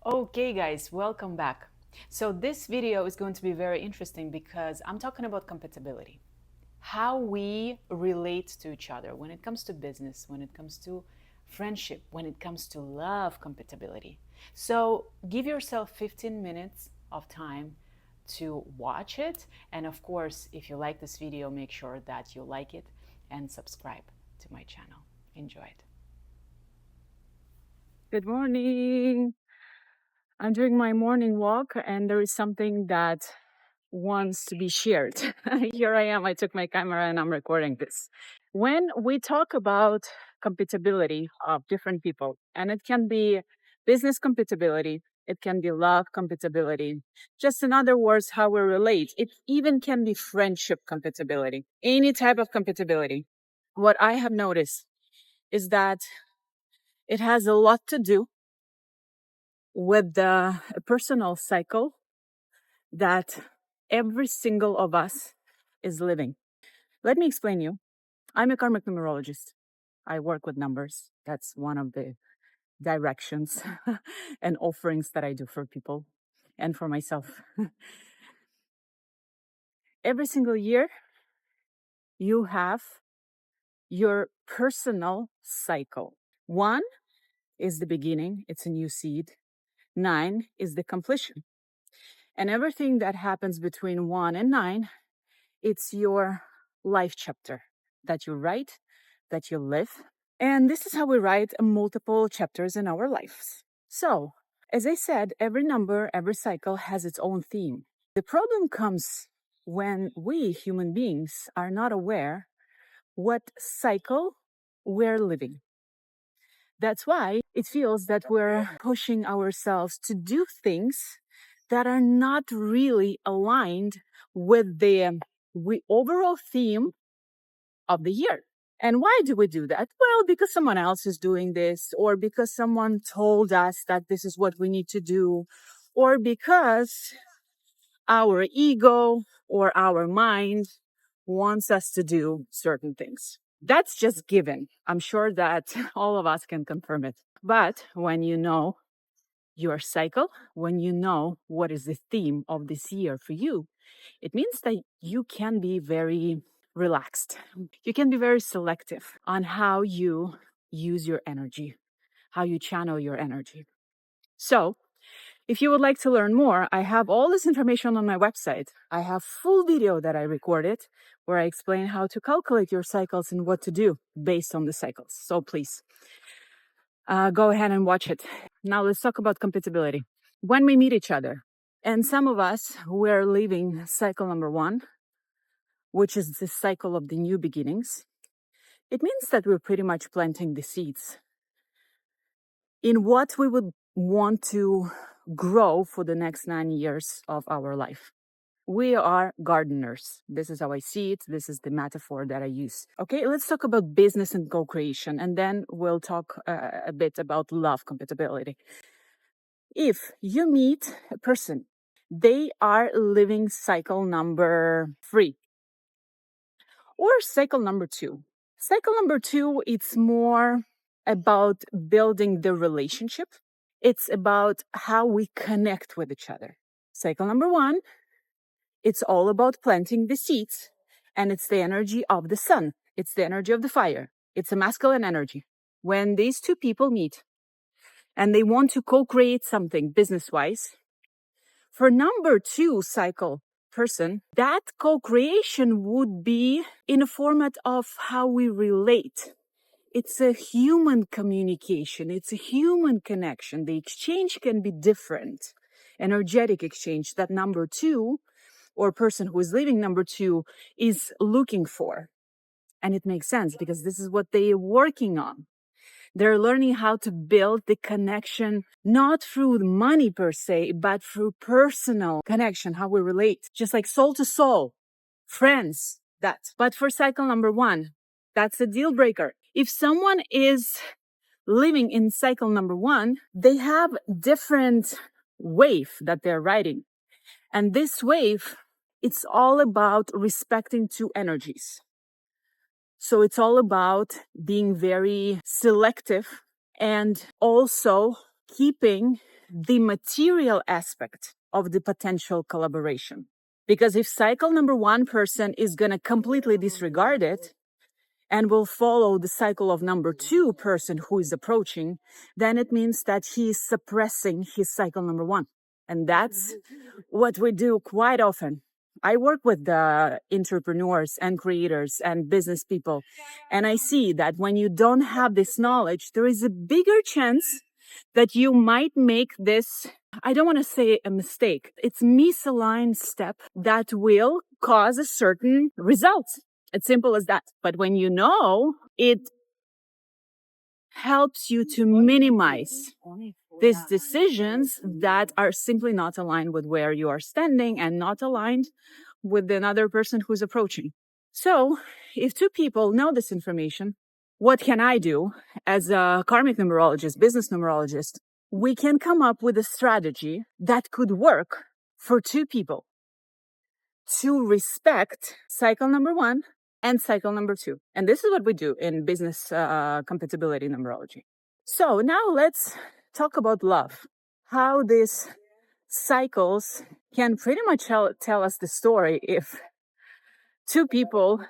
Okay guys, welcome back. So this video is going to be very interesting because I'm talking about compatibility. How we relate to each other when it comes to business, when it comes to friendship, when it comes to love compatibility. So give yourself 15 minutes of time to watch it. And of course, if you like this video, make sure that you like it and subscribe to my channel. Enjoy it. Good morning. I'm doing my morning walk and there is something that wants to be shared. Here I am. I took my camera and I'm recording this. When we talk about compatibility of different people, and it can be business compatibility, it can be love compatibility, just in other words, how we relate. It even can be friendship compatibility, any type of compatibility. What I have noticed is that it has a lot to do with the personal cycle that every single of us is living. Let me explain you. I'm a karmic numerologist. I work with numbers. That's one of the directions and offerings that I do for people and for myself. Every single year, you have your personal cycle. 1 is the beginning, it's a new seed. 9 is the completion. And everything that happens between 1 and 9, it's your life chapter that you write, that you live. And this is how we write multiple chapters in our lives. So, as I said, every number, every cycle has its own theme. The problem comes when we human beings are not aware what cycle we're living. That's why it feels that we're pushing ourselves to do things that are not really aligned with the overall theme of the year. And why do we do that? Well, because someone else is doing this, or because someone told us that this is what we need to do, or because our ego or our mind wants us to do certain things. That's just given. I'm sure that all of us can confirm it. But when you know your cycle, when you know what is the theme of this year for you, it means that you can be very relaxed. You can be very selective on how you use your energy, how you channel your energy. So, if you would like to learn more, I have all this information on my website. I have full video that I recorded where I explain how to calculate your cycles and what to do based on the cycles. So please go ahead and watch it. Now let's talk about compatibility. When we meet each other, and some of us, we're living cycle number 1, which is the cycle of the new beginnings. It means that we're pretty much planting the seeds in what we would want to grow for the next 9 years of our life. We are gardeners. This is how I see it. This is the metaphor that I use. Okay, let's talk about business and co-creation, and then we'll talk a bit about love compatibility. If you meet a person, they are living cycle number 3 or cycle number 2. Cycle number 2, it's more about building the relationship. It's about how we connect with each other. Cycle number 1, it's all about planting the seeds, and it's the energy of the sun. It's the energy of the fire. It's a masculine energy. When these two people meet and they want to co-create something business-wise, for number 2 cycle person, that co-creation would be in a format of how we relate. It's a human communication. It's a human connection. The exchange can be different. Energetic exchange that number 2 or person who is living number 2 is looking for. And it makes sense because this is what they are working on. They're learning how to build the connection, not through money per se, but through personal connection, how we relate, just like soul to soul, friends, that. But for cycle number 1, that's a deal breaker. If someone is living in cycle number 1, they have different wave that they're riding. And this wave, it's all about respecting 2 energies. So it's all about being very selective and also keeping the material aspect of the potential collaboration. Because if cycle number one person is going to completely disregard it and will follow the cycle of number two person who is approaching, then it means that he is suppressing his cycle number one. And that's what we do quite often. I work with the entrepreneurs and creators and business people, and I see that when you don't have this knowledge, there is a bigger chance that you might make this, I don't want to say a mistake, it's misaligned step that will cause a certain result. It's simple as that. But when you know, it helps you to minimize these decisions that are simply not aligned with where you are standing and not aligned with another person who's approaching. So if two people know this information, what can I do as a karmic numerologist, business numerologist? We can come up with a strategy that could work for two people to respect cycle number one and cycle number two. And this is what we do in business compatibility numerology. So now let's talk about love. How these cycles can pretty much tell us the story if two people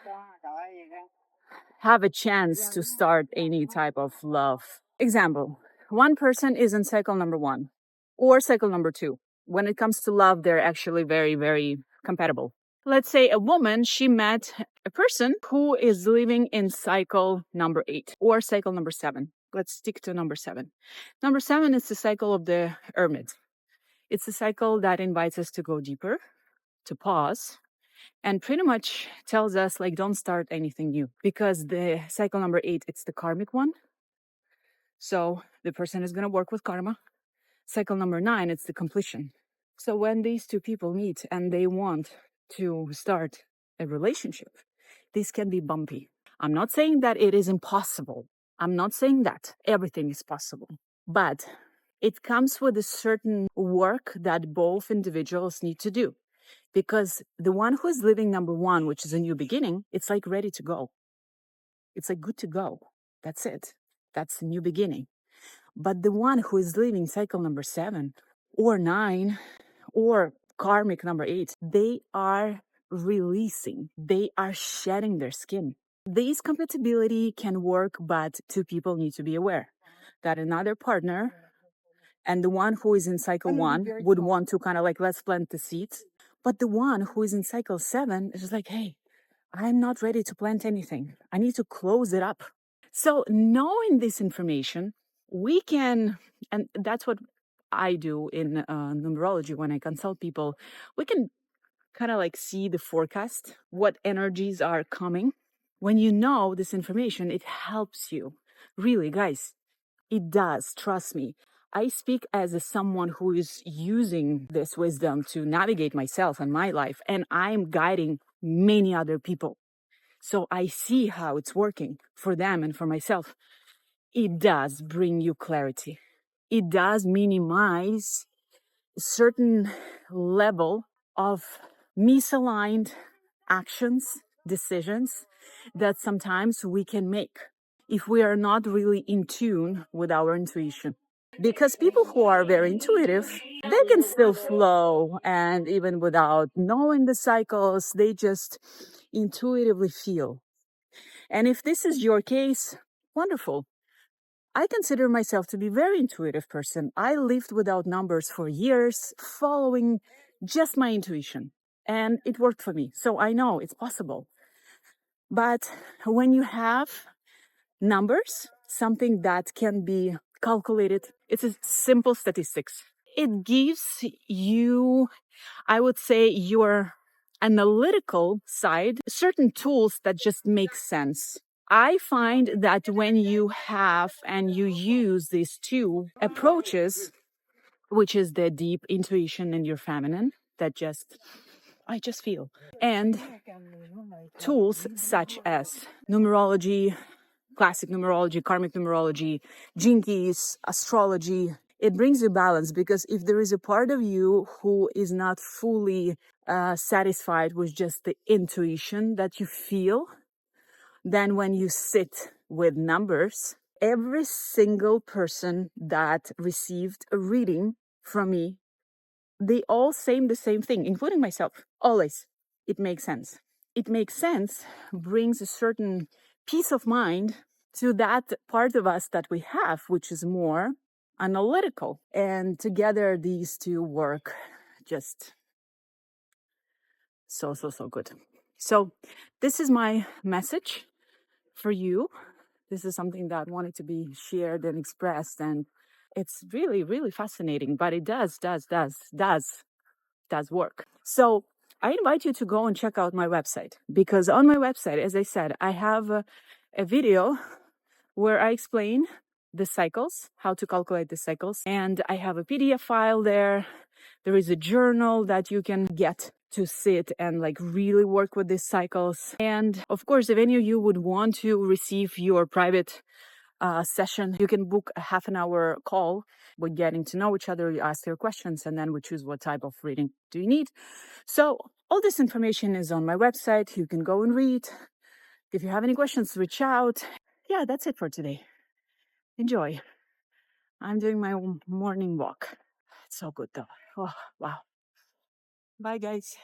have a chance to start any type of love. Example, one person is in cycle number one or cycle number two. When it comes to love, they're actually very, very compatible. Let's say a woman, she met a person who is living in cycle number 8 or cycle number 7. Let's stick to number 7. Number 7 is the cycle of the hermit. It's a cycle that invites us to go deeper, to pause, and pretty much tells us, like, don't start anything new. Because the cycle number 8, it's the karmic one. So the person is going to work with karma. Cycle number 9, it's the completion. So when these two people meet and they want to start a relationship, this can be bumpy. I'm not saying that it is impossible. I'm not saying that everything is possible. But it comes with a certain work that both individuals need to do. Because the one who is living number 1, which is a new beginning, it's like ready to go. It's like good to go. That's it. That's the new beginning. But the one who is living cycle number 7 or 9 or karmic number 8, they are releasing. They are shedding their skin. This compatibility can work, but two people need to be aware that another partner and the one who is in cycle 1 would want to kind of like, let's plant the seeds. But the one who is in cycle 7 is just like, hey, I'm not ready to plant anything. I need to close it up. So knowing this information, we can, and that's what I do in numerology when I consult people, we can kind of like see the forecast, what energies are coming. When you know this information, it helps you. Really, guys, it does. Trust me. I speak as someone who is using this wisdom to navigate myself and my life, and I'm guiding many other people. So I see how it's working for them and for myself. It does bring you clarity. It does minimize a certain level of misaligned actions, decisions that sometimes we can make if we are not really in tune with our intuition. Because people who are very intuitive, they can still flow, and even without knowing the cycles, they just intuitively feel. And if this is your case, wonderful. I consider myself to be a very intuitive person. I lived without numbers for years, following just my intuition, and it worked for me. So I know it's possible. But when you have numbers, something that can be calculated, it's a simple statistics. It gives you, I would say, your analytical side, certain tools that just make sense. I find that when you have and you use these two approaches, which is the deep intuition and your feminine, that I just feel, and tools such as numerology, classic numerology, karmic numerology, gene keys, astrology, it brings you balance. Because if there is a part of you who is not fully satisfied with just the intuition that you feel, then when you sit with numbers, every single person that received a reading from me, they all say the same thing, including myself. Always. It makes sense. It makes sense, brings a certain peace of mind to that part of us that we have, which is more analytical. And together, these two work just so good. So this is my message for you. This is something that wanted to be shared and expressed, and it's really fascinating, but it does work. So I invite you to go and check out my website, because on my website, as I said, I have a video where I explain the cycles, how to calculate the cycles. And I have a PDF file there. There is a journal that you can get to sit and like really work with these cycles. And of course, if any of you would want to receive your private session, you can book a half an hour call. We're getting to know each other. You ask your questions, and then we choose what type of reading do you need. So all this information is on my website. You can go and read. If you have any questions, reach out. Yeah, that's it for today. Enjoy. I'm doing my morning walk. It's so good though. Oh, wow. Bye, guys.